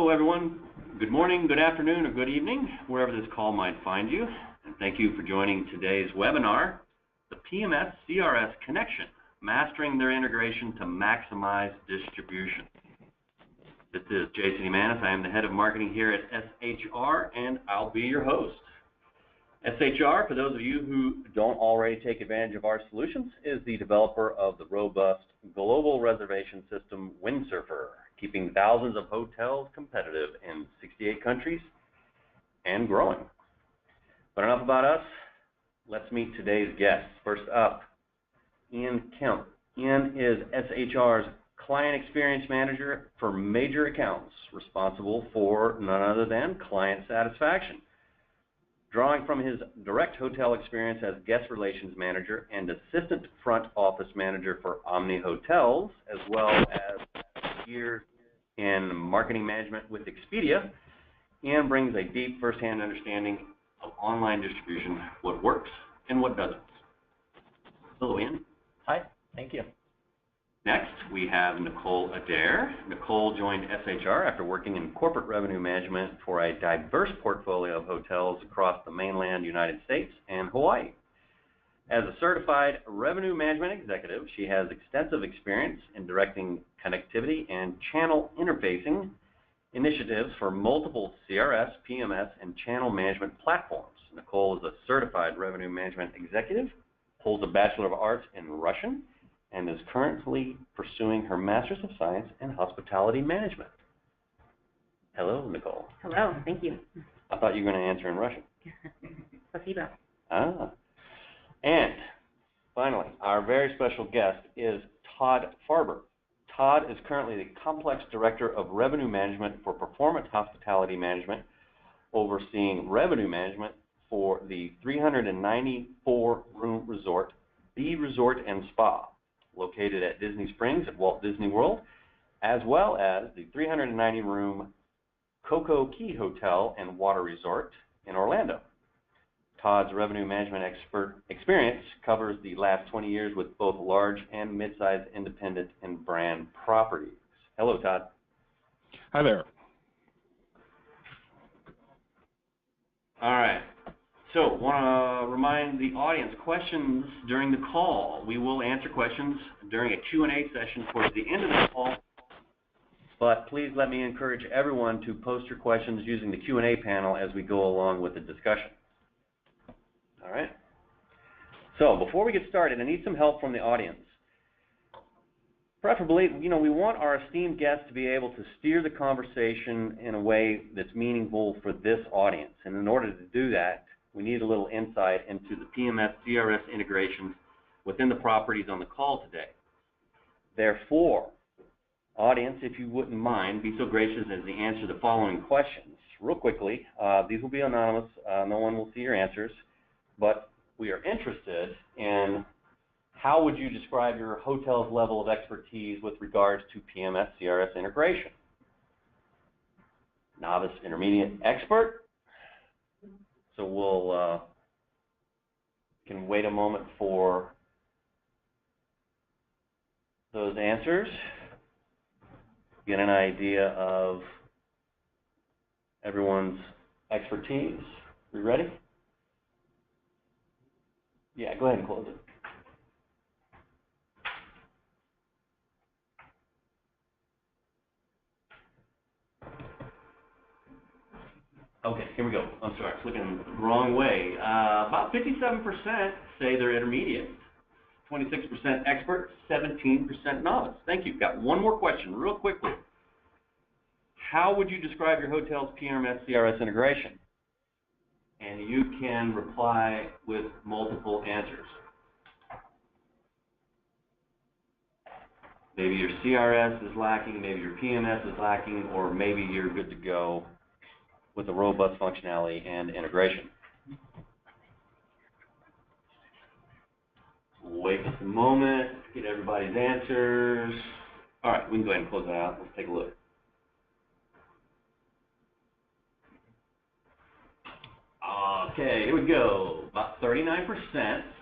Hello everyone, good morning, good afternoon, or good evening, wherever this call might find you. And thank you for joining today's webinar, the PMS CRS Connection, Mastering Their Integration to Maximize Distribution. This is Jason Emanis. I am the head of marketing here at SHR, and I'll be your host. SHR, for those of you who don't already take advantage of our solutions, is the developer of the robust global reservation system Windsurfer, keeping thousands of hotels competitive in 68 countries and growing. But enough about us. Let's meet today's guests. First up, Ian Kemp. Ian is SHR's Client Experience Manager for major accounts, responsible for none other than client satisfaction. Drawing from his direct hotel experience as Guest Relations Manager and Assistant Front Office Manager for Omni Hotels, as well as years in marketing management with Expedia, Ian brings a deep first-hand understanding of online distribution, what works and what doesn't. Hello, Ian. Hi, thank you. Next, we have Nicole Adair. Nicole joined SHR after working in corporate revenue management for a diverse portfolio of hotels across the mainland United States and Hawaii. As a certified revenue management executive, she has extensive experience in directing connectivity and channel interfacing initiatives for multiple CRS, PMS, and channel management platforms. Nicole is a certified revenue management executive, holds a Bachelor of Arts in Russian, and is currently pursuing her Master's of Science in Hospitality Management. Hello, Nicole. Hello, thank you. I thought you were going to answer in Russian. Spasibo. And finally, our very special guest is Todd Farber. Todd is currently the Complex Director of Revenue Management for Performance Hospitality Management, overseeing revenue management for the 394-room resort, The Resort and Spa, located at Disney Springs at Walt Disney World, as well as the 390-room Coco Key Hotel and Water Resort in Orlando. Todd's revenue management experience covers the last 20 years with both large and mid-sized independent and brand properties. Hello, Todd. Hi there. All right. So, want to remind the audience, questions during the call. We will answer questions during a Q&A session towards the end of the call, but please let me encourage everyone to post your questions using the Q&A panel as we go along with the discussion. All right. So, before we get started, I need some help from the audience. Preferably, we want our esteemed guests to be able to steer the conversation in a way that's meaningful for this audience. And in order to do that, we need a little insight into the PMS CRS integrations within the properties on the call today. Therefore, audience, if you wouldn't mind, be so gracious as to answer the following questions. Real quickly, these will be anonymous. No one will see your answers. But we are interested in how would you describe your hotel's level of expertise with regards to PMS CRS integration? Novice, intermediate, expert? So we'll can wait a moment for those answers. Get an idea of everyone's expertise. We ready? Yeah, go ahead and close it. Okay, here we go. I'm sorry, it's looking the wrong way. About 57% say they're intermediate, 26% expert, 17% novice. Thank you. Got one more question real quickly. How would you describe your hotel's PMS CRS integration? And you can reply with multiple answers. Maybe your CRS is lacking, maybe your PMS is lacking, or maybe you're good to go with a robust functionality and integration. Wait just a moment, get everybody's answers. All right, we can go ahead and close that out. Let's take a look. Okay, here we go. About 39%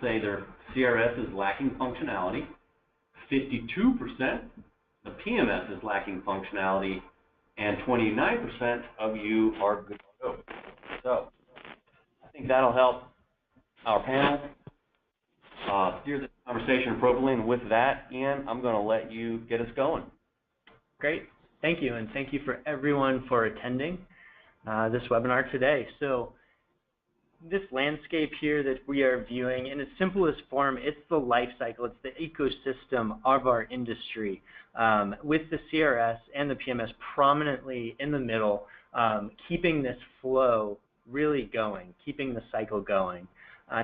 say their CRS is lacking functionality. 52%, the PMS is lacking functionality. and 29% of you are good to go. So I think that'll help our panel steer the conversation appropriately. And with that, Ian, I'm going to let you get us going. Great. Thank you, and thank you for everyone for attending this webinar today. So this landscape here that we are viewing, in its simplest form, it's the life cycle, it's the ecosystem of our industry, with the CRS and the PMS prominently in the middle, keeping this flow really going, keeping the cycle going.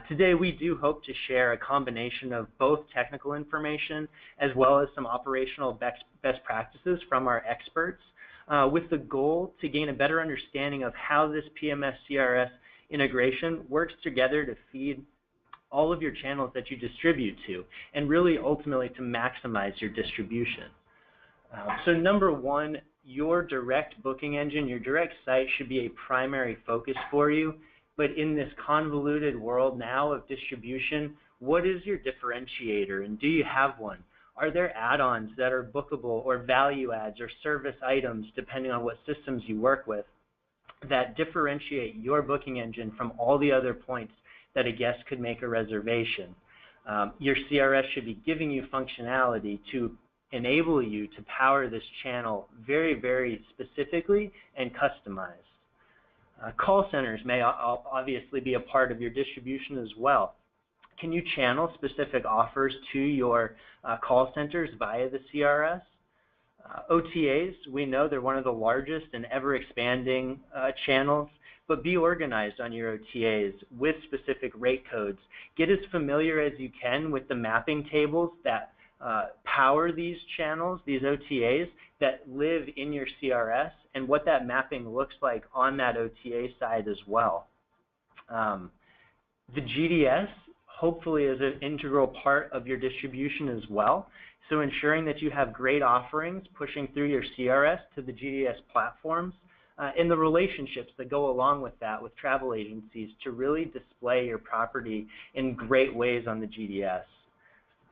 Today we do hope to share a combination of both technical information as well as some operational best practices from our experts, with the goal to gain a better understanding of how this PMS CRS integration works together to feed all of your channels that you distribute to, and really ultimately to maximize your distribution. So number one, your direct booking engine, your direct site should be a primary focus for you. But in this convoluted world now of distribution, what is your differentiator, and do you have one? Are there add-ons that are bookable, or value adds, or service items, depending on what systems you work with, that differentiate your booking engine from all the other points that a guest could make a reservation? Your CRS should be giving you functionality to enable you to power this channel very, very specifically and customized. Call centers may obviously be a part of your distribution as well. Can you channel specific offers to your call centers via the CRS? OTAs, we know they're one of the largest and ever-expanding channels, but be organized on your OTAs with specific rate codes. Get as familiar as you can with the mapping tables that power these channels, these OTAs, that live in your CRS, and what that mapping looks like on that OTA side as well. The GDS hopefully is an integral part of your distribution as well. So ensuring that you have great offerings pushing through your CRS to the GDS platforms, and the relationships that go along with that with travel agencies to really display your property in great ways on the GDS.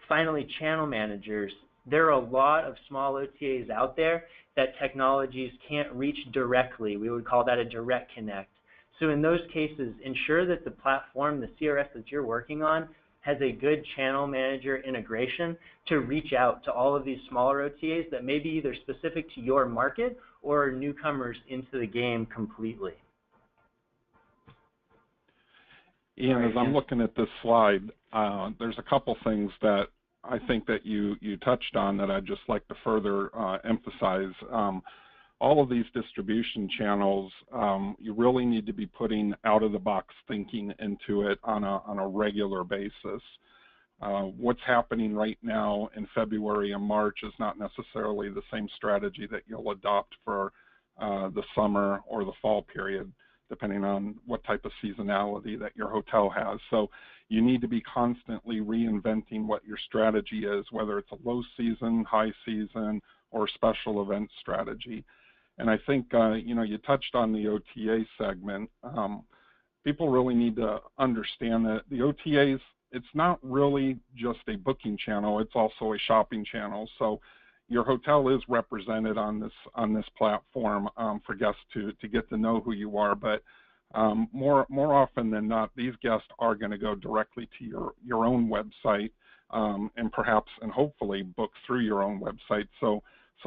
Finally, channel managers. There are a lot of small OTAs out there that technologies can't reach directly. We would call that a direct connect. So in those cases, ensure that the platform, the CRS that you're working on, has a good channel manager integration to reach out to all of these smaller OTAs that may be either specific to your market or newcomers into the game completely. Ian, as I'm looking at this slide, there's a couple things that I think that you touched on that I'd just like to further emphasize. All of these distribution channels, you really need to be putting out-of-the-box thinking into it on a regular basis. What's happening right now in February and March is not necessarily the same strategy that you'll adopt for the summer or the fall period, depending on what type of seasonality that your hotel has. So you need to be constantly reinventing what your strategy is, whether it's a low season, high season, or special event strategy. And I think, you touched on the OTA segment. People really need to understand that the OTAs, it's not really just a booking channel, it's also a shopping channel. So your hotel is represented on this platform for guests to get to know who you are, but more often than not, these guests are going to go directly to your own website, and perhaps and hopefully book through your own website. So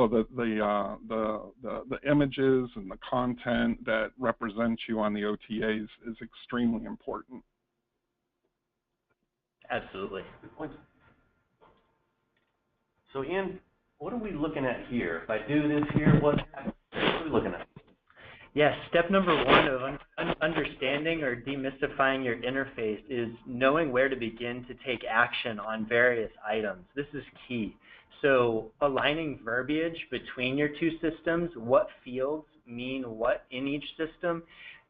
that the images and the content that represents you on the OTAs is extremely important. Absolutely. Good point. So Ian, what are we looking at here? If I do this here, what are we looking at? Yes, step number one of understanding or demystifying your interface is knowing where to begin to take action on various items. This is key. So aligning verbiage between your two systems, what fields mean what in each system,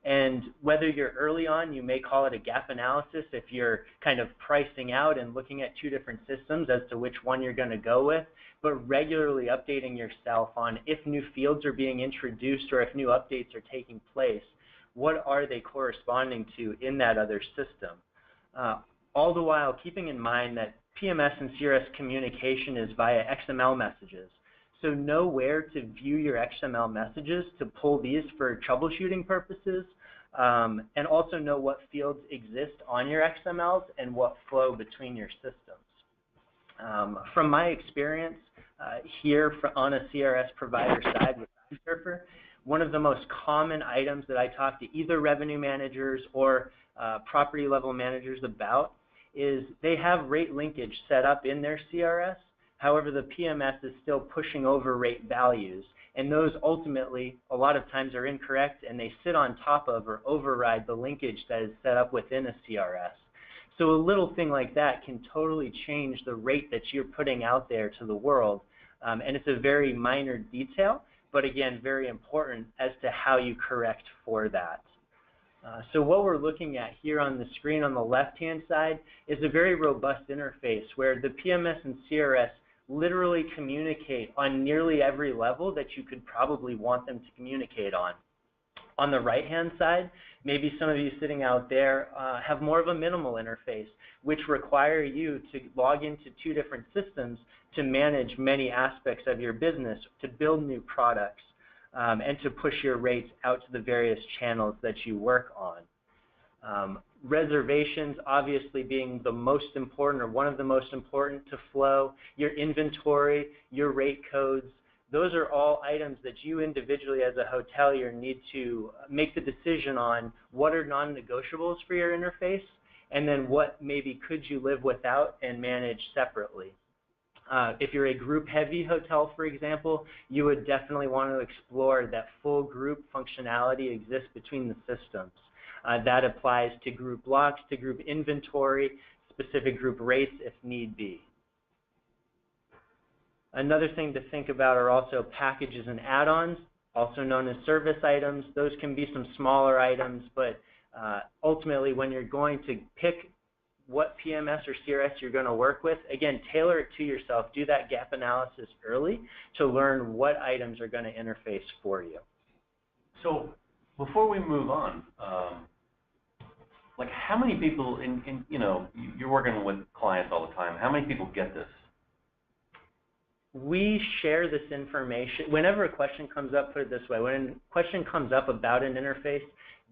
and whether you're early on, you may call it a gap analysis if you're kind of pricing out and looking at two different systems as to which one you're going to go with, but regularly updating yourself on if new fields are being introduced or if new updates are taking place, what are they corresponding to in that other system? All the while keeping in mind that PMS and CRS communication is via XML messages. So know where to view your XML messages to pull these for troubleshooting purposes, and also know what fields exist on your XMLs and what flow between your systems. From my experience here on a CRS provider side with Surfer, one of the most common items that I talk to either revenue managers or property level managers about is they have rate linkage set up in their CRS. However, the PMS is still pushing over rate values, and those ultimately a lot of times are incorrect, and they sit on top of or override the linkage that is set up within a CRS. So a little thing like that can totally change the rate that you're putting out there to the world, and it's a very minor detail, but again, very important as to how you correct for that. So what we're looking at here on the screen on the left-hand side is a very robust interface where the PMS and CRS literally communicate on nearly every level that you could probably want them to communicate on. On the right-hand side, maybe some of you sitting out there have more of a minimal interface, which require you to log into 2 different systems to manage many aspects of your business, to build new products, and to push your rates out to the various channels that you work on. Reservations obviously being the most important or one of the most important to flow, your inventory, your rate codes, those are all items that you individually as a hotelier need to make the decision on what are non-negotiables for your interface, and then what maybe could you live without and manage separately. If you're a group-heavy hotel, for example, you would definitely want to explore that full group functionality exists between the systems. That applies to group blocks, to group inventory, specific group rates if need be. Another thing to think about are also packages and add-ons, also known as service items. Those can be some smaller items, but ultimately when you're going to pick what PMS or CRS you're going to work with, again, tailor it to yourself. Do that gap analysis early to learn what items are going to interface for you. So before we move on, like how many people you know, you're working with clients all the time, how many people get this? We share this information. Whenever a question comes up, put it this way, when a question comes up about an interface,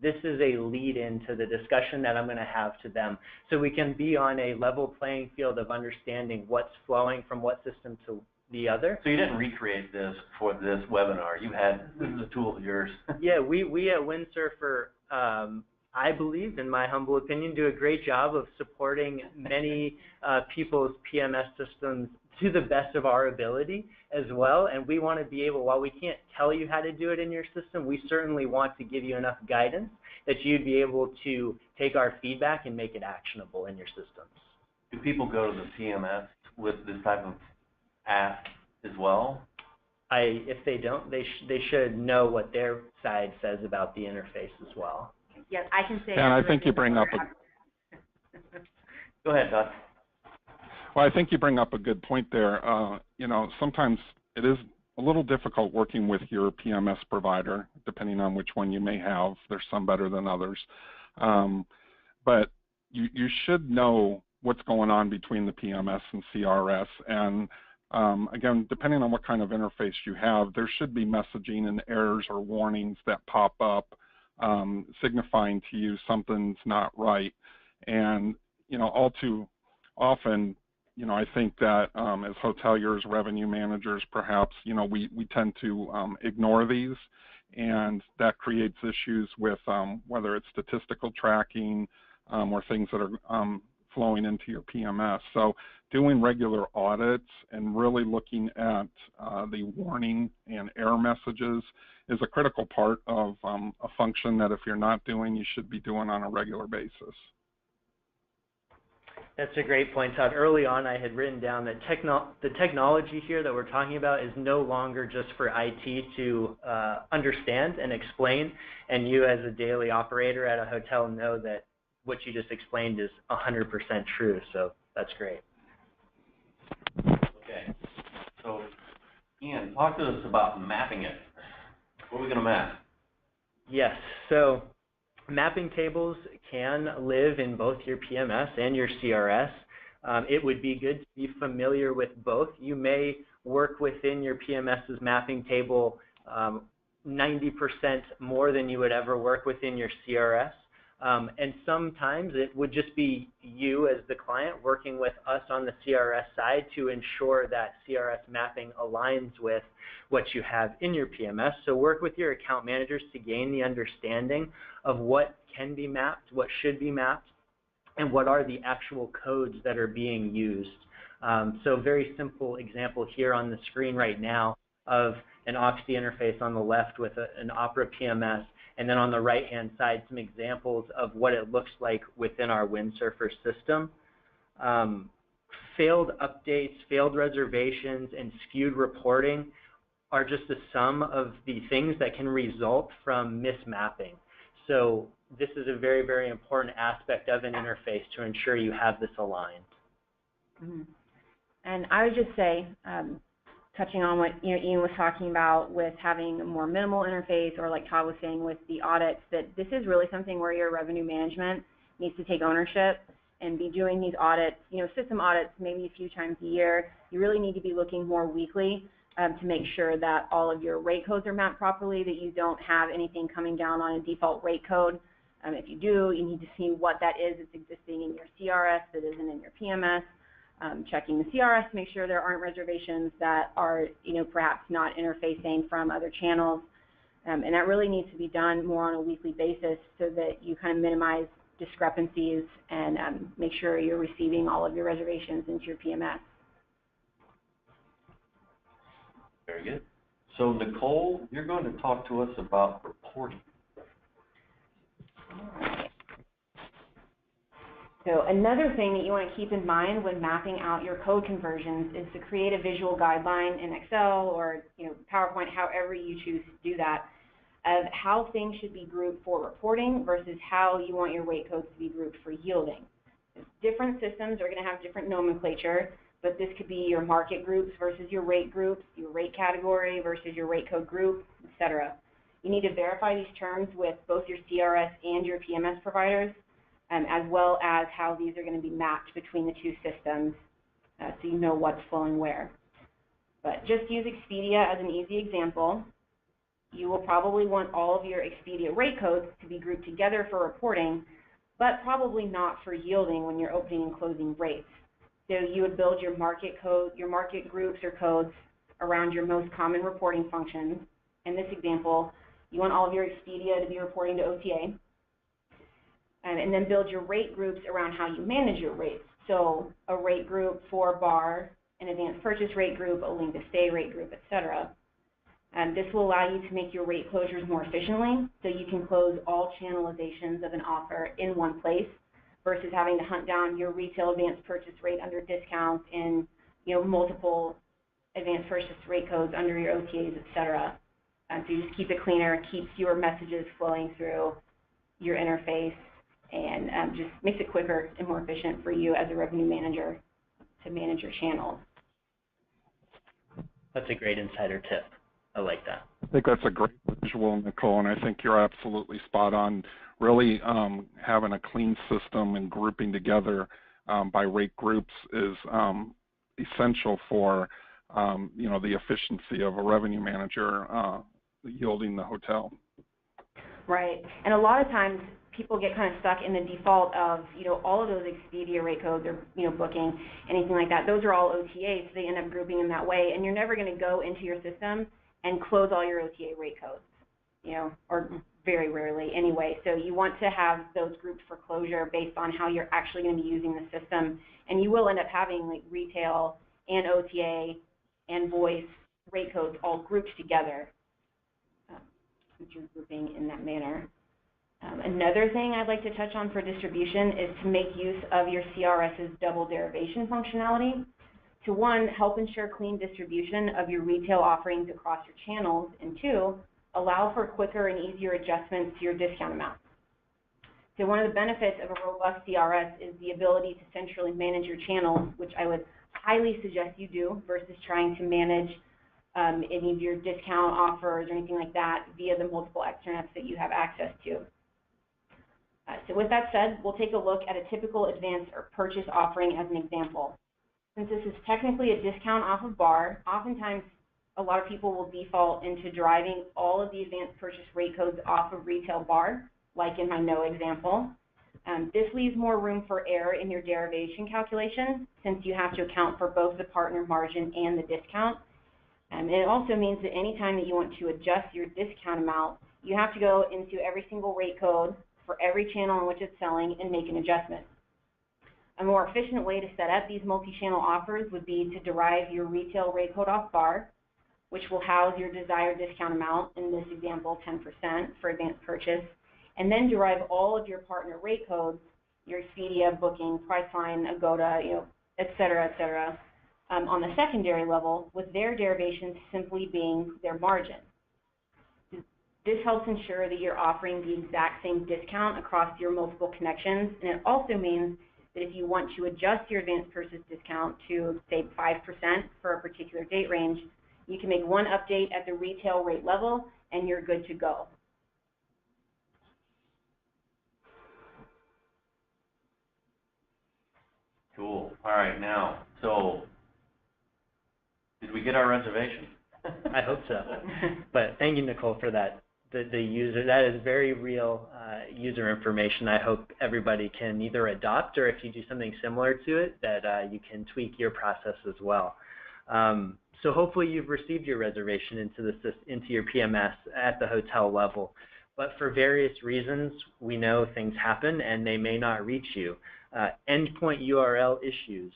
this is a lead into the discussion that I'm going to have to them. So we can be on a level playing field of understanding what's flowing from what system to the other. So you didn't recreate this for this webinar. You had, this is a tool of yours. Yeah, we at Windsurfer, I believe, in my humble opinion, do a great job of supporting many people's PMS systems to the best of our ability as well. And we want to be able, while we can't tell you how to do it in your system, we certainly want to give you enough guidance that you'd be able to take our feedback and make it actionable in your systems. Do people go to the PMS with this type of ask as well? If they don't, they should know what their side says about the interface as well. Yes, I can say. And I think you bring up a... Go ahead, Todd. Well, I think you bring up a good point there. You know, sometimes it is a little difficult working with your PMS provider, depending on which one you may have. There's some better than others. But you should know what's going on between the PMS and CRS. And again, depending on what kind of interface you have, there should be messaging and errors or warnings that pop up signifying to you something's not right. And, you know, all too often, you know, I think that as hoteliers, revenue managers, perhaps, you know, we tend to ignore these, and that creates issues with whether it's statistical tracking or things that are flowing into your PMS. So doing regular audits and really looking at the warning and error messages is a critical part of a function that if you're not doing, you should be doing on a regular basis. That's a great point, Todd. Early on, I had written down that the technology here that we're talking about is no longer just for IT to understand and explain, and you as a daily operator at a hotel know that what you just explained is 100% true, so that's great. Okay, so Ian, talk to us about mapping it. What are we going to map? Yes, so mapping tables can live in both your PMS and your CRS. It would be good to be familiar with both. You may work within your PMS's mapping table 90% more than you would ever work within your CRS. And sometimes it would just be you as the client working with us on the CRS side to ensure that CRS mapping aligns with what you have in your PMS. So work with your account managers to gain the understanding of what can be mapped, what should be mapped, and what are the actual codes that are being used. So very simple example here on the screen right now of an OXD interface on the left with an Opera PMS, and then on the right-hand side, some examples of what it looks like within our Windsurfer system. Failed updates, failed reservations, and skewed reporting are just a sum of the things that can result from mismapping. So this is a very, very important aspect of an interface to ensure you have this aligned. Mm-hmm. And I would just say, touching on what Ian was talking about with having a more minimal interface, or like Todd was saying with the audits, that this is really something where your revenue management needs to take ownership and be doing these audits, system audits maybe a few times a year. You really need to be looking more weekly to make sure that all of your rate codes are mapped properly, that you don't have anything coming down on a default rate code. If you do, you need to see what that is that's existing in your CRS that isn't in your PMS. Checking the CRS to make sure there aren't reservations that are, perhaps not interfacing from other channels. And that really needs to be done more on a weekly basis so that you kind of minimize discrepancies and make sure you're receiving all of your reservations into your PMS. Very good. So Nicole, you're going to talk to us about reporting. So another thing that you want to keep in mind when mapping out your code conversions is to create a visual guideline in Excel or PowerPoint, however you choose to do that, of how things should be grouped for reporting versus how you want your rate codes to be grouped for yielding. Different systems are going to have different nomenclature, but this could be your market groups versus your rate groups, your rate category versus your rate code group, etc. You need to verify these terms with both your CRS and your PMS providers, as well as how these are going to be mapped between the two systems, so you know what's flowing where. But just use Expedia as an easy example. You will probably want all of your Expedia rate codes to be grouped together for reporting, but probably not for yielding when you're opening and closing rates. So you would build your market code, your market groups or codes around your most common reporting functions. In this example, you want all of your Expedia to be reporting to OTA. And then build your rate groups around how you manage your rates. So a rate group for bar, an advanced purchase rate group, a length of stay rate group, etc. And this will allow you to make your rate closures more efficiently, so you can close all channelizations of an offer in one place versus having to hunt down your retail advanced purchase rate under discount and multiple advanced purchase rate codes under your OTAs, etc. So you just keep it cleaner, keeps your messages flowing through your interface, and just makes it quicker and more efficient for you as a revenue manager to manage your channels. That's a great insider tip. I like that. I think that's a great visual, Nicole, and I think you're absolutely spot on. Really having a clean system and grouping together by rate groups is essential for the efficiency of a revenue manager yielding the hotel. Right, and a lot of times people get kind of stuck in the default of, all of those Expedia rate codes or, booking, anything like that. Those are all OTAs, so they end up grouping them that way, and you're never going to go into your system and close all your OTA rate codes, or very rarely anyway. So you want to have those grouped for closure based on how you're actually going to be using the system, and you will end up having like retail and OTA and voice rate codes all grouped together since you're grouping in that manner. Another thing I'd like to touch on for distribution is to make use of your CRS's double derivation functionality to, one, help ensure clean distribution of your retail offerings across your channels, and two, allow for quicker and easier adjustments to your discount amounts. So one of the benefits of a robust CRS is the ability to centrally manage your channels, which I would highly suggest you do versus trying to manage any of your discount offers or anything like that via the multiple extranets that you have access to. So with that said, we'll take a look at a typical advance or purchase offering as an example. Since this is technically a discount off of bar, oftentimes a lot of people will default into deriving all of the advanced purchase rate codes off of retail bar, like in my no example. This leaves more room for error in your derivation calculation, since you have to account for both the partner margin and the discount. And it also means that anytime that you want to adjust your discount amount, you have to go into every single rate code for every channel in which it's selling and make an adjustment. A more efficient way to set up these multi-channel offers would be to derive your retail rate code off bar, which will house your desired discount amount, in this example 10% for advanced purchase, and then derive all of your partner rate codes, your Expedia, Booking, Priceline, Agoda, et cetera, on the secondary level, with their derivations simply being their margin. This helps ensure that you're offering the exact same discount across your multiple connections, and it also means that if you want to adjust your advanced purchase discount to, say, 5% for a particular date range, you can make one update at the retail rate level, and you're good to go. Cool. All right, now, so did we get our reservation? I hope so. But thank you, Nicole, for that. The user, that is very real user information. I hope everybody can either adopt, or if you do something similar to it, that you can tweak your process as well. So hopefully you've received your reservation into your PMS at the hotel level. But for various reasons, we know things happen and they may not reach you. Endpoint URL issues,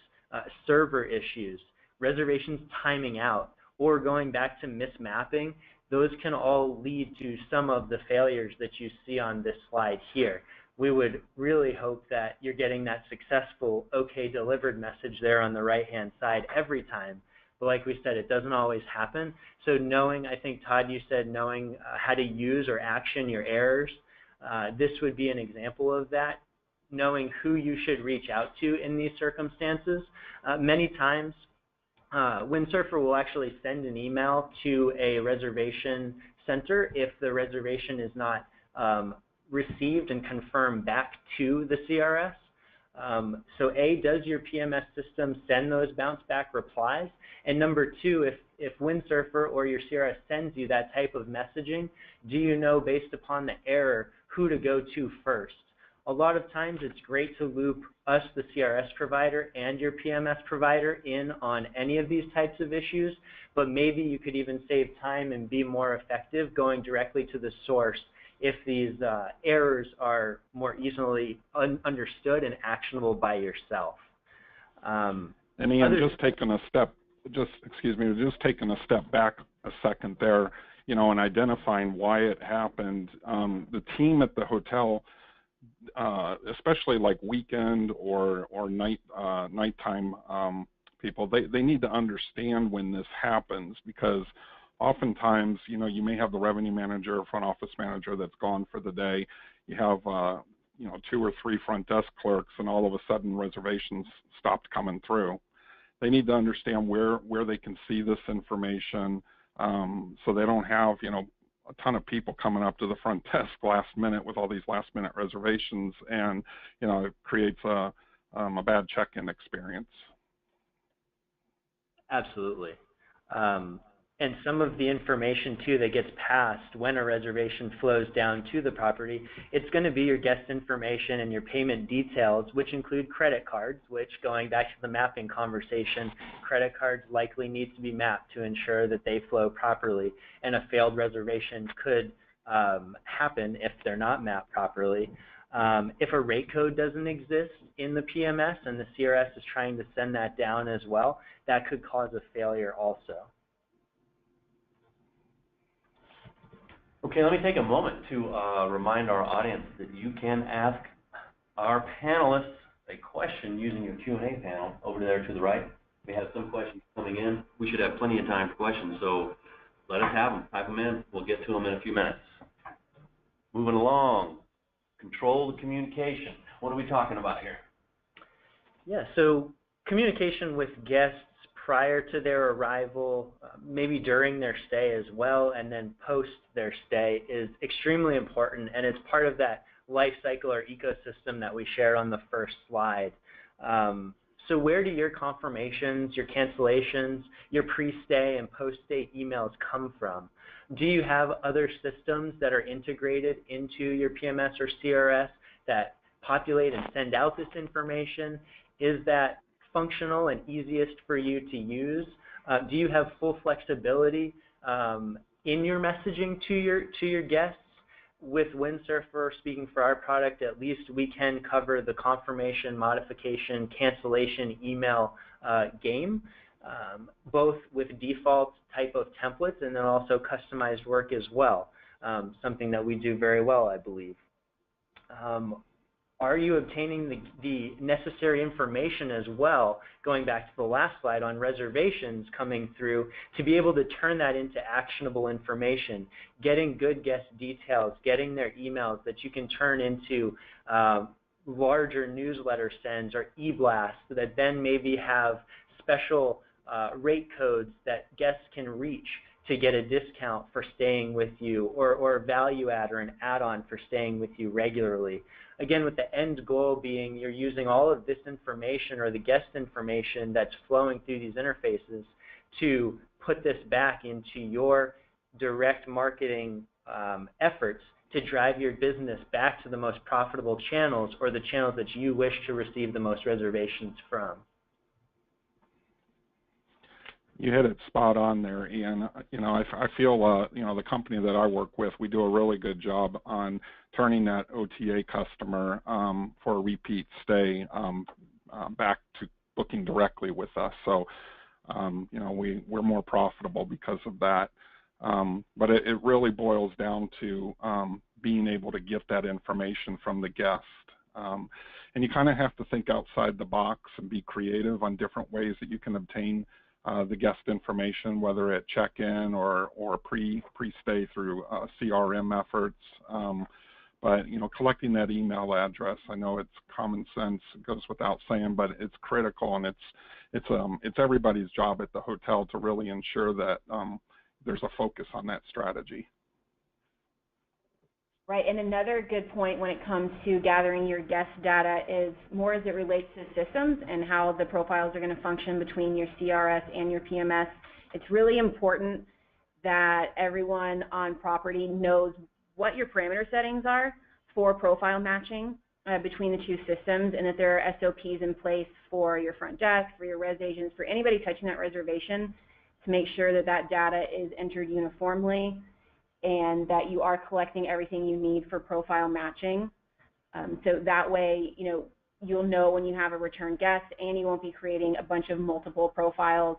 server issues, reservations timing out, or going back to mismapping, those can all lead to some of the failures that you see on this slide here. We would really hope that you're getting that successful OK delivered message there on the right-hand side every time. But like we said, it doesn't always happen. So knowing, I think, Todd, you said knowing how to use or action your errors, this would be an example of that. Knowing who you should reach out to in these circumstances. Many times, Windsurfer will actually send an email to a reservation center if the reservation is not received and confirmed back to the CRS. So A, does your PMS system send those bounce back replies? And number two, if Windsurfer or your CRS sends you that type of messaging, do you know, based upon the error, who to go to first? A lot of times it's great to loop us, the CRS provider, and your PMS provider in on any of these types of issues, but maybe you could even save time and be more effective going directly to the source if these errors are more easily understood and actionable by yourself. And Ian, just taking a step back a second there, and identifying why it happened. The team at the hotel, especially like weekend or nighttime people, they need to understand when this happens, because oftentimes, you may have the revenue manager or front office manager that's gone for the day. You have, 2 or 3 front desk clerks, and all of a sudden reservations stopped coming through. They need to understand where they can see this information, so they don't have, a ton of people coming up to the front desk last minute with all these last minute reservations, and it creates a bad check-in experience. Absolutely. And some of the information too that gets passed when a reservation flows down to the property, it's going to be your guest information and your payment details, which include credit cards, which, going back to the mapping conversation, credit cards likely need to be mapped to ensure that they flow properly, and a failed reservation could happen if they're not mapped properly. If a rate code doesn't exist in the PMS and the CRS is trying to send that down as well, that could cause a failure also. Okay, let me take a moment to remind our audience that you can ask our panelists a question using your Q&A panel over there to the right. We have some questions coming in. We should have plenty of time for questions, so let us have them. Type them in. We'll get to them in a few minutes. Moving along, control the communication. What are we talking about here? Yeah, so communication with guests prior to their arrival, maybe during their stay as well, and then post their stay is extremely important, and it's part of that life cycle or ecosystem that we shared on the first slide. So where do your confirmations, your cancellations, your pre-stay and post-stay emails come from? Do you have other systems that are integrated into your PMS or CRS that populate and send out this information? Is that functional and easiest for you to use? Do you have full flexibility in your messaging to your guests? With Windsurfer, speaking for our product, at least we can cover the confirmation, modification, cancellation email game, both with default type of templates and then also customized work as well, something that we do very well, I believe. Are you obtaining the necessary information as well, going back to the last slide on reservations coming through, to be able to turn that into actionable information, getting good guest details, getting their emails that you can turn into larger newsletter sends or e-blasts that then maybe have special rate codes that guests can reach to get a discount for staying with you, or value add or an add-on for staying with you regularly. Again, with the end goal being you're using all of this information or the guest information that's flowing through these interfaces to put this back into your direct marketing efforts to drive your business back to the most profitable channels, or the channels that you wish to receive the most reservations from. You hit it spot on there, Ian. You know, I feel, you know, the company that I work with, we do a really good job on turning that OTA customer for a repeat stay back to booking directly with us. So, you know, we're more profitable because of that. But it really boils down to being able to get that information from the guest. And you kind of have to think outside the box and be creative on different ways that you can obtain the guest information, whether at check-in or pre-stay through CRM efforts. But you know, collecting that email address, I know it's common sense, it goes without saying, but it's critical, and it's everybody's job at the hotel to really ensure that there's a focus on that strategy. Right, and another good point when it comes to gathering your guest data is more as it relates to systems and how the profiles are going to function between your CRS and your PMS. It's really important that everyone on property knows what your parameter settings are for profile matching between the two systems, and that there are SOPs in place for your front desk, for your res agents, for anybody touching that reservation, to make sure that that data is entered uniformly and that you are collecting everything you need for profile matching. So that way, you know, you'll know when you have a return guest, and you won't be creating a bunch of multiple profiles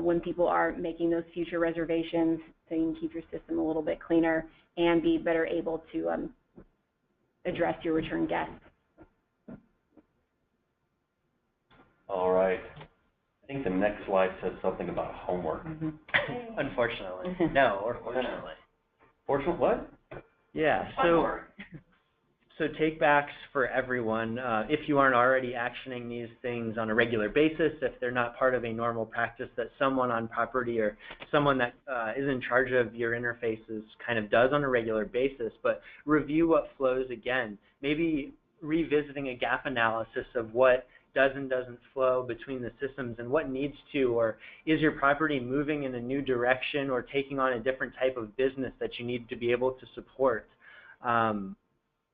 when people are making those future reservations, so you can keep your system a little bit cleaner and be better able to address your return guests. All right. I think the next slide says something about homework. Unfortunately. No, or fortunately. Fortunate what? Yeah, so take backs for everyone. If you aren't already actioning these things on a regular basis, if they're not part of a normal practice that someone on property or someone that is in charge of your interfaces kind of does on a regular basis, but review what flows again. Maybe revisiting a gap analysis of what does and doesn't flow between the systems and what needs to, or is your property moving in a new direction or taking on a different type of business that you need to be able to support.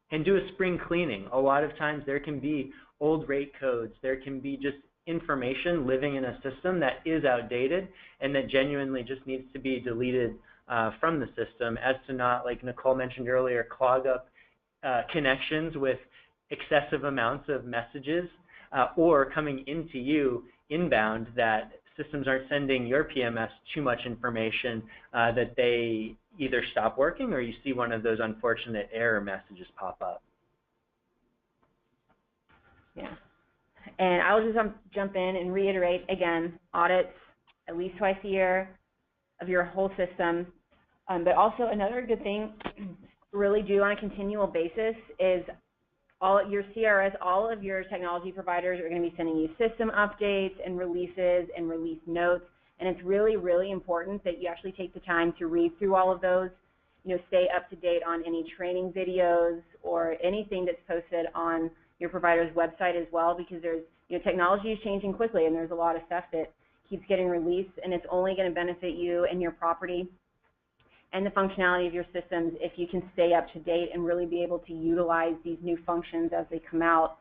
And do a spring cleaning. A lot of times there can be old rate codes, there can be just information living in a system that is outdated and that genuinely just needs to be deleted from the system, as to not, like Nicole mentioned earlier, clog up connections with excessive amounts of messages or coming into you inbound that systems aren't sending your PMS too much information that they either stop working or you see one of those unfortunate error messages pop up. Yeah. And I'll just jump in and reiterate again, audits at least twice a year of your whole system. But also another good thing to really do on a continual basis is all your CRS, all of your technology providers are going to be sending you system updates and releases and release notes. And it's really, really important that you actually take the time to read through all of those, you know, stay up to date on any training videos or anything that's posted on your provider's website as well, because there's technology is changing quickly, and there's a lot of stuff that keeps getting released, and it's only going to benefit you and your property and the functionality of your systems if you can stay up to date and really be able to utilize these new functions as they come out.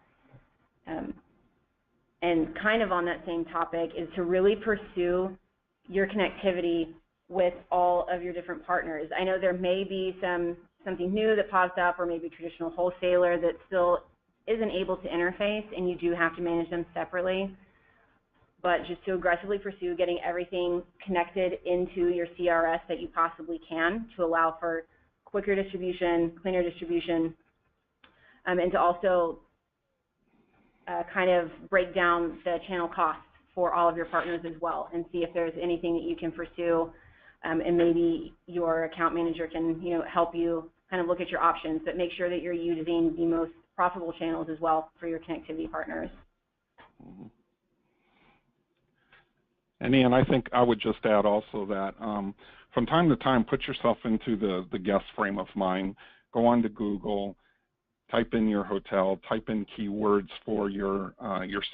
And kind of on that same topic is to really pursue your connectivity with all of your different partners. I know there may be something new that pops up, or maybe a traditional wholesaler that still isn't able to interface, and you do have to manage them separately. But just to aggressively pursue getting everything connected into your CRS that you possibly can to allow for quicker distribution, cleaner distribution, and to also kind of break down the channel costs for all of your partners as well, and see if there's anything that you can pursue, and maybe your account manager can help you kind of look at your options, but make sure that you're using the most profitable channels as well for your connectivity partners. Mm-hmm. And Ian, I think I would just add also that from time to time, put yourself into the guest frame of mind. Go on to Google, type in your hotel, type in keywords for your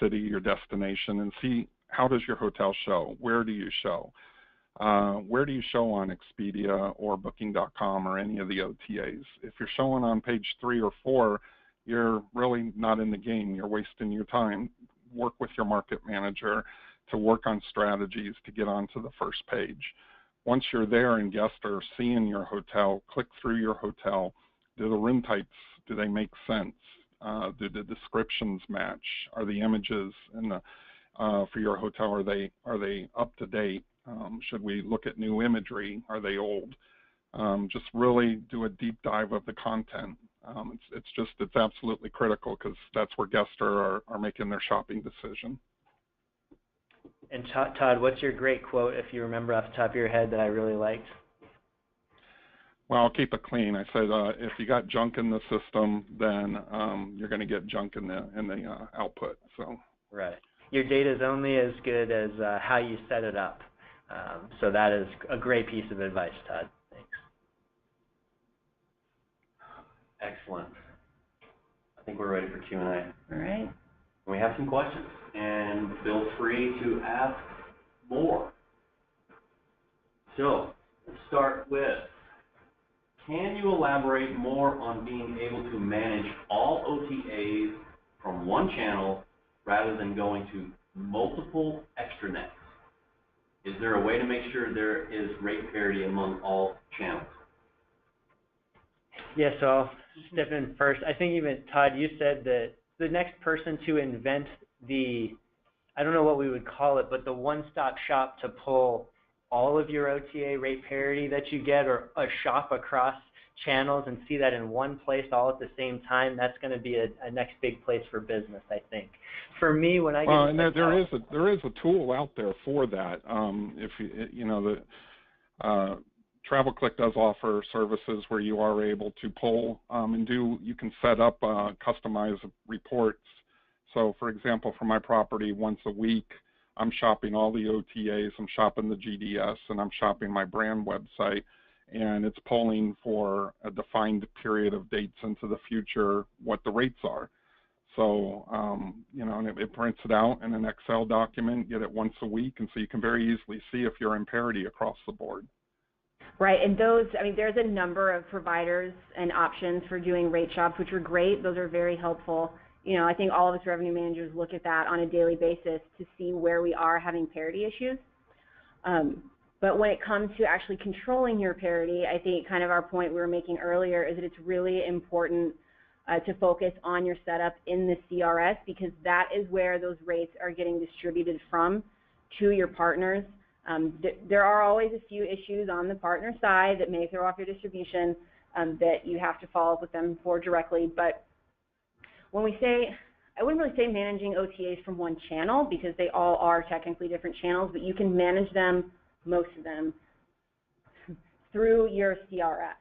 city, your destination, and see, how does your hotel show? Where do you show? Where do you show on Expedia or Booking.com or any of the OTAs? If you're showing on page 3 or 4, you're really not in the game. You're wasting your time. Work with your market manager to work on strategies to get onto the first page. Once you're there and guests are seeing your hotel, click through your hotel. Do the room types, do they make sense? Do the descriptions match? Are the images for your hotel, are they up to date? Should we look at new imagery? Are they old? Just really do a deep dive of the content. It's absolutely critical, because that's where guests are making their shopping decision. And Todd, what's your great quote, if you remember off the top of your head, that I really liked? Well, I'll keep it clean. I said, if you got junk in the system, then you're going to get junk in the output. So right. Your data is only as good as how you set it up. So that is a great piece of advice, Todd. Thanks. Excellent. I think we're ready for Q&A. All right. We have some questions, and feel free to ask more. So let's start with, can you elaborate more on being able to manage all OTAs from one channel rather than going to multiple extranets? Is there a way to make sure there is rate parity among all channels? Yeah, so I'll step in first. I think even, Todd, you said that the next person to invent I don't know what we would call it, but the one-stop shop to pull all of your OTA rate parity that you get, or a shop across channels and see that in one place all at the same time, that's going to be a next big place for business, I think. For me, when I get there is a tool out there for that. If TravelClick does offer services where you are able to pull you can set up customized reports. So, for example, for my property, once a week, I'm shopping all the OTAs, I'm shopping the GDS, and I'm shopping my brand website, and it's pulling for a defined period of dates into the future what the rates are. So, and it prints it out in an Excel document, get it once a week, and so you can very easily see if you're in parity across the board. Right, and there's a number of providers and options for doing rate shops, which are great. Those are very helpful. I think all of us revenue managers look at that on a daily basis to see where we are having parity issues. But when it comes to actually controlling your parity, I think kind of our point we were making earlier is that it's really important to focus on your setup in the CRS, because that is where those rates are getting distributed from to your partners. There are always a few issues on the partner side that may throw off your distribution that you have to follow up with them for directly. But when we say, I wouldn't really say managing OTAs from one channel, because they all are technically different channels, but you can manage them, most of them, through your CRS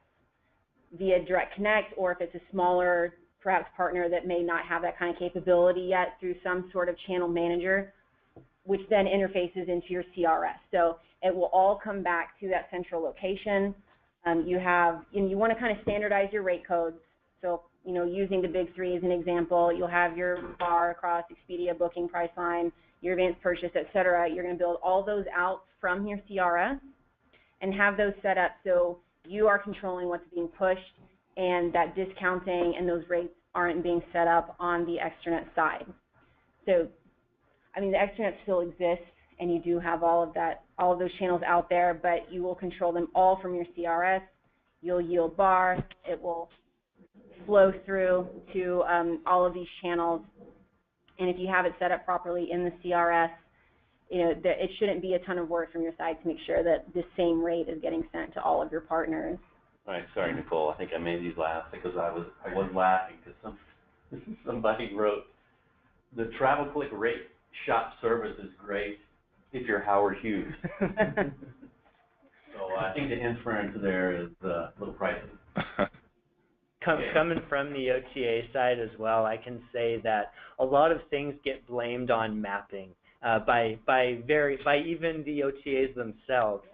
via Direct Connect, or if it's a smaller, perhaps partner that may not have that kind of capability yet, through some sort of channel manager, which then interfaces into your CRS. So it will all come back to that central location. You want to kind of standardize your rate codes So, you know, using the big three as an example, you'll have your bar across Expedia, Booking, Priceline, your advanced purchase, et cetera. You're going to build all those out from your CRS and have those set up so you are controlling what's being pushed, and that discounting and those rates aren't being set up on the extranet side. So, I mean, the extranet still exists, and you do have all of those channels out there, but you will control them all from your CRS. You'll yield bar. It will flow through to all of these channels, and if you have it set up properly in the CRS, you know, it shouldn't be a ton of work from your side to make sure that the same rate is getting sent to all of your partners. All right, sorry, Nicole. I think I made you laugh because I was laughing because somebody wrote, the travel click rate shop service is great if you're Howard Hughes. So I think the inference there is a little pricey. Coming from the OTA side as well, I can say that a lot of things get blamed on mapping by even the OTAs themselves,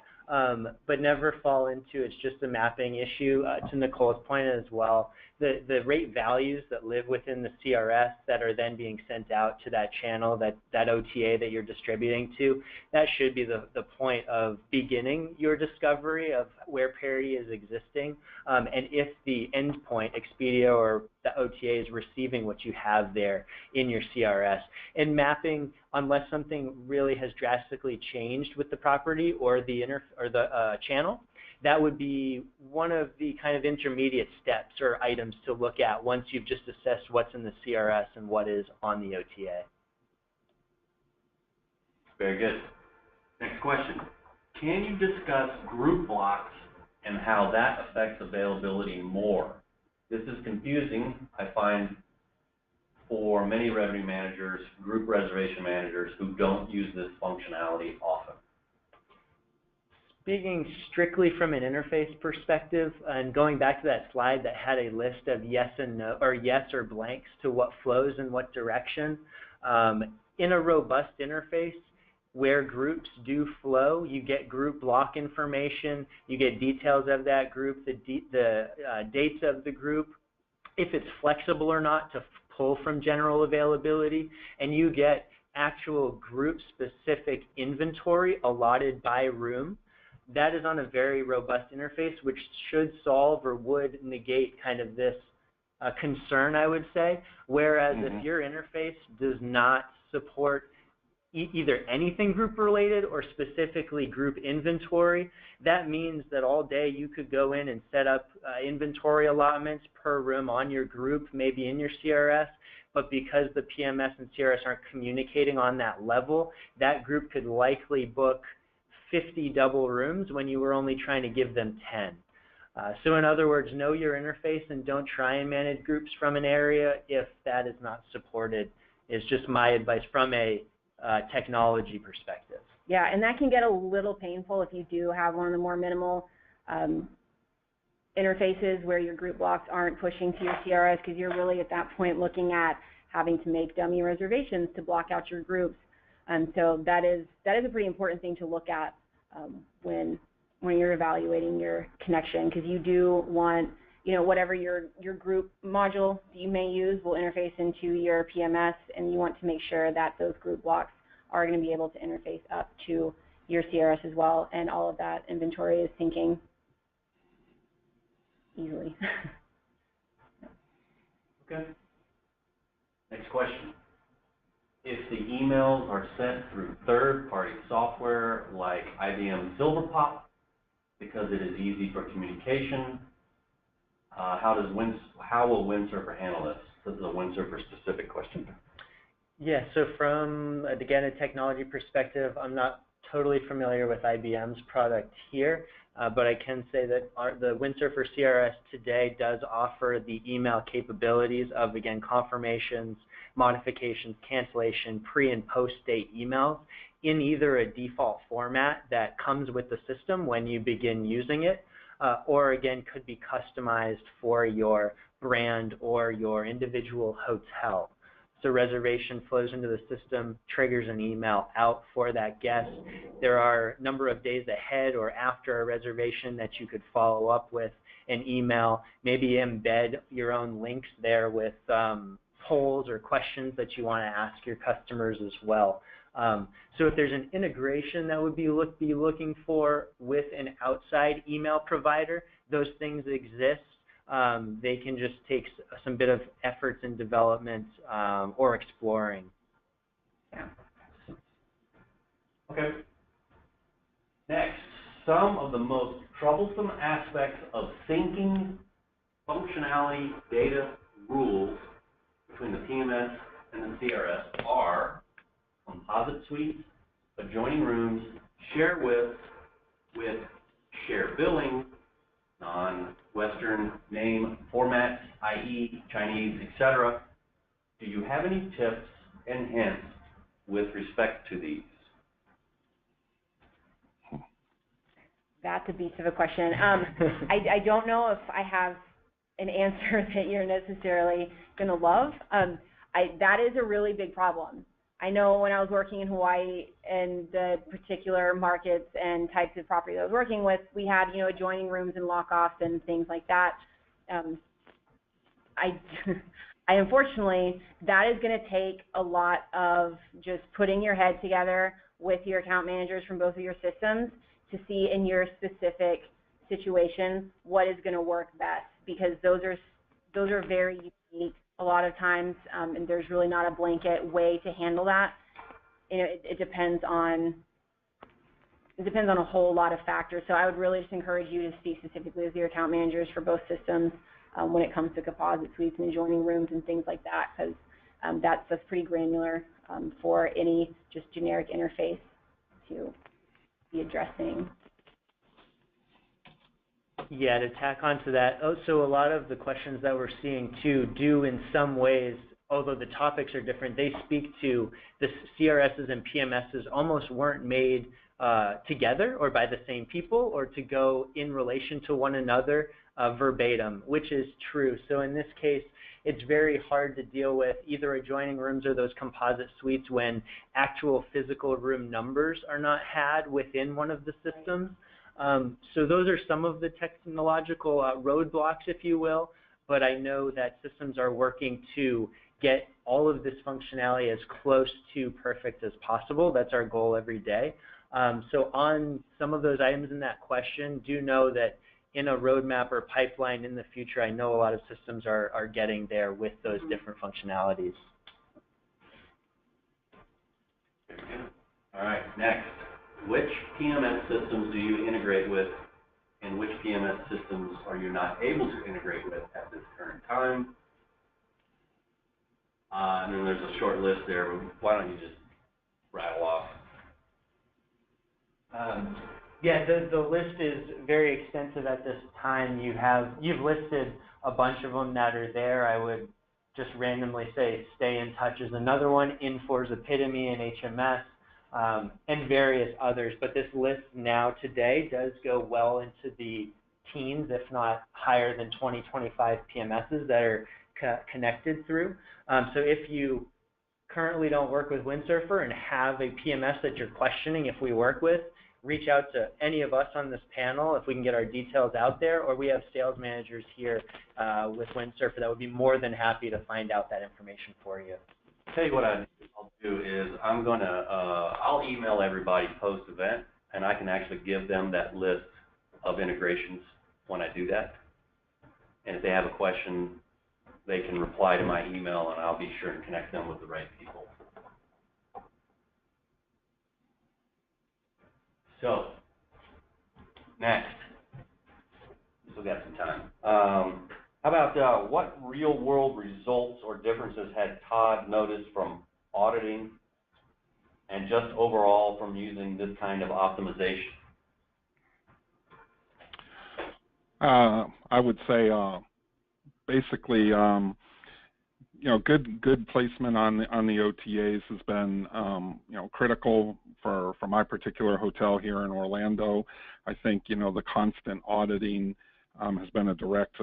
but never fall into it's just a mapping issue. To Nicole's point as well, the rate values that live within the CRS that are then being sent out to that channel, that OTA that you're distributing to, that should be the point of beginning your discovery of where parity is existing, and if the endpoint, Expedia or the OTA, is receiving what you have there in your CRS. And mapping, unless something really has drastically changed with the property or the channel, that would be one of the kind of intermediate steps or items to look at once you've just assessed what's in the CRS and what is on the OTA. Very good. Next question. Can you discuss group blocks and how that affects availability more? This is confusing, I find, for many revenue managers, group reservation managers who don't use this functionality often. Speaking strictly from an interface perspective, and going back to that slide that had a list of yes and no, or yes or blanks to what flows in what direction, in a robust interface where groups do flow, you get group block information, you get details of that group, the dates of the group, if it's flexible or not to pull from general availability, and you get actual group-specific inventory allotted by room. That is on a very robust interface, which should solve or would negate kind of this concern, I would say. Whereas if your interface does not support either anything group-related or specifically group inventory, that means that all day you could go in and set up inventory allotments per room on your group, maybe in your CRS, but because the PMS and CRS aren't communicating on that level, that group could likely book 50 double rooms when you were only trying to give them 10. So in other words, know your interface and don't try and manage groups from an area if that is not supported, is just my advice from a technology perspective. Yeah, and that can get a little painful if you do have one of the more minimal interfaces where your group blocks aren't pushing to your CRS, because you're really at that point looking at having to make dummy reservations to block out your groups. And so that is a pretty important thing to look at when you're evaluating your connection, because you do want, you know, whatever your group module you may use will interface into your PMS, and you want to make sure that those group blocks are going to be able to interface up to your CRS as well, and all of that inventory is syncing easily. Okay. Next question. If the emails are sent through third-party software like IBM Silverpop, because it is easy for communication, how will Windsurfer handle this? This is a Windsurfer specific question. Yeah, so from, again, a technology perspective, I'm not totally familiar with IBM's product here, but I can say that the Windsurfer CRS today does offer the email capabilities of, again, confirmations, modifications, cancellation, pre- and post-date emails in either a default format that comes with the system when you begin using it, or, again, could be customized for your brand or your individual hotel. So reservation flows into the system, triggers an email out for that guest. There are a number of days ahead or after a reservation that you could follow up with an email, maybe embed your own links there with polls or questions that you want to ask your customers as well. So if there's an integration that would be looking for with an outside email provider, those things exist. They can just take some bit of efforts in development or exploring. Yeah. Okay. Next, some of the most troublesome aspects of syncing functionality data rules between the PMS and the CRS are composite suites, adjoining rooms, share with share billing, non-Western name formats, i.e. Chinese, etc. Do you have any tips and hints with respect to these? That's a beast of a question. I don't know if I have an answer that you're necessarily going to love. That is a really big problem. I know when I was working in Hawaii and the particular markets and types of property that I was working with, we had, adjoining rooms and lock-offs and things like that. I unfortunately, that is going to take a lot of just putting your head together with your account managers from both of your systems to see in your specific situation what is going to work best, because those are very unique a lot of times, and there's really not a blanket way to handle that. It depends on a whole lot of factors. So I would really just encourage you to speak specifically with your account managers for both systems when it comes to composite suites and adjoining rooms and things like that, because that's pretty granular for any just generic interface to be addressing. Yeah, to tack onto that, so a lot of the questions that we're seeing too do in some ways, although the topics are different, they speak to the CRSs and PMSs almost weren't made together or by the same people or to go in relation to one another verbatim, which is true. So in this case, it's very hard to deal with either adjoining rooms or those composite suites when actual physical room numbers are not had within one of the systems. So those are some of the technological roadblocks, if you will, but I know that systems are working to get all of this functionality as close to perfect as possible. That's our goal every day. So on some of those items in that question, do know that in a roadmap or pipeline in the future, I know a lot of systems are getting there with those different functionalities. All right, next. Which PMS systems do you integrate with, and which PMS systems are you not able to integrate with at this current time? And then there's a short list there, but why don't you just rattle off? Yeah, the list is very extensive at this time. You've listed a bunch of them that are there. I would just randomly say Stay in Touch is another one, Infor Epitome and HMS. And various others, but this list now today does go well into the teens, if not higher than 20, 25 PMSs that are connected through. So if you currently don't work with Windsurfer and have a PMS that you're questioning if we work with, reach out to any of us on this panel if we can get our details out there, or we have sales managers here with Windsurfer that would be more than happy to find out that information for you. I'll tell you what I'll do is I'll email everybody post-event, and I can actually give them that list of integrations when I do that. And if they have a question, they can reply to my email, and I'll be sure to connect them with the right people. So, next. Still got some time. How about what real-world results or differences had Todd noticed from auditing and just overall from using this kind of optimization? I would say basically, good placement on the OTAs has been critical for my particular hotel here in Orlando. I think the constant auditing has been a direct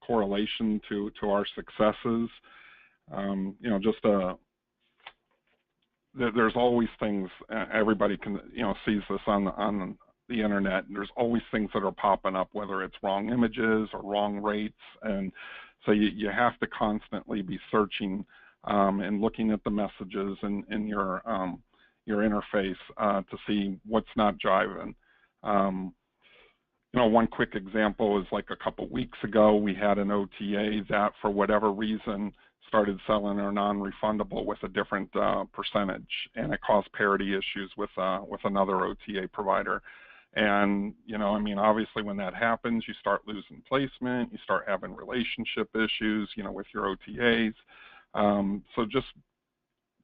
correlation to our successes. There's always things everybody can sees this on the internet, and there's always things that are popping up, whether it's wrong images or wrong rates, and so you have to constantly be searching and looking at the messages in your interface to see what's not jiving. You know, one quick example is like a couple weeks ago, we had an OTA that for whatever reason started selling a non-refundable with a different percentage, and it caused parity issues with another OTA provider. And, you know, I mean, obviously when that happens, you start losing placement, you start having relationship issues, you know, with your OTAs. So just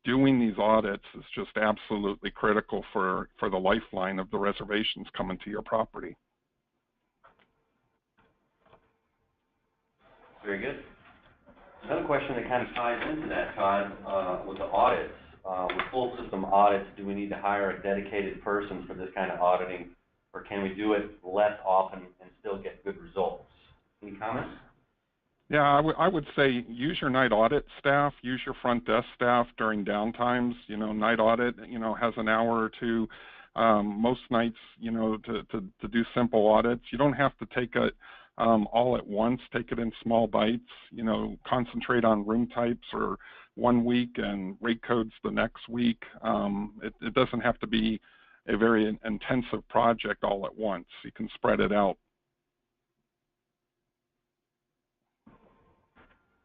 doing these audits is just absolutely critical for the lifeline of the reservations coming to your property. Very good. Another question that kind of ties into that, Todd, with the audits. With full system audits, do we need to hire a dedicated person for this kind of auditing, or can we do it less often and still get good results? Any comments? Yeah, I would say use your night audit staff, use your front desk staff during downtimes. You know, night audit, you know, has an hour or two most nights, you know, to do simple audits. You don't have to take it all at once. Take it in small bites. You know, concentrate on room types or 1 week and rate codes the next week. It doesn't have to be a very intensive project all at once. You can spread it out.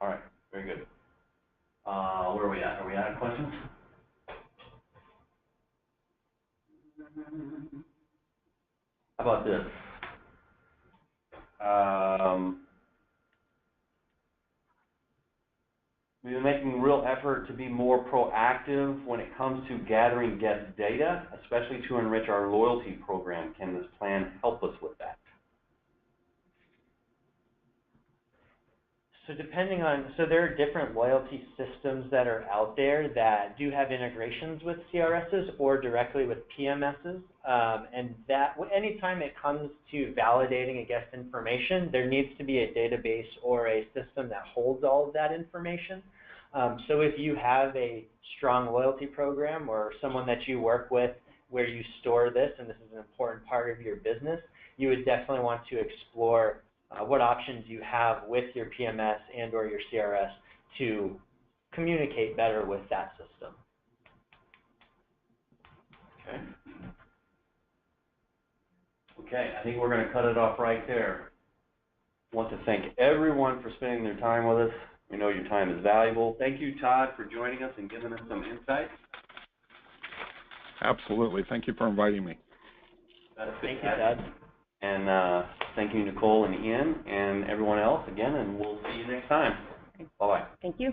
All right, very good. Where are we at? Are we out of questions? How about this? We've been making a real effort to be more proactive when it comes to gathering guest data, especially to enrich our loyalty program. Can this plan help us with that? So there are different loyalty systems that are out there that do have integrations with CRSs or directly with PMSs. And that anytime it comes to validating a guest information, there needs to be a database or a system that holds all of that information. So if you have a strong loyalty program or someone that you work with where you store this, and this is an important part of your business, you would definitely want to explore what options you have with your PMS and or your CRS to communicate better with that system. Okay, I think we're going to cut it off right there. I want to thank everyone for spending their time with us. We know your time is valuable. Thank you, Todd, for joining us and giving us some insights. Absolutely. Thank you for inviting me. Thank you, Todd. And thank you, Nicole and Ian, and everyone else again, and we'll see you next time. Bye-bye. Thank you.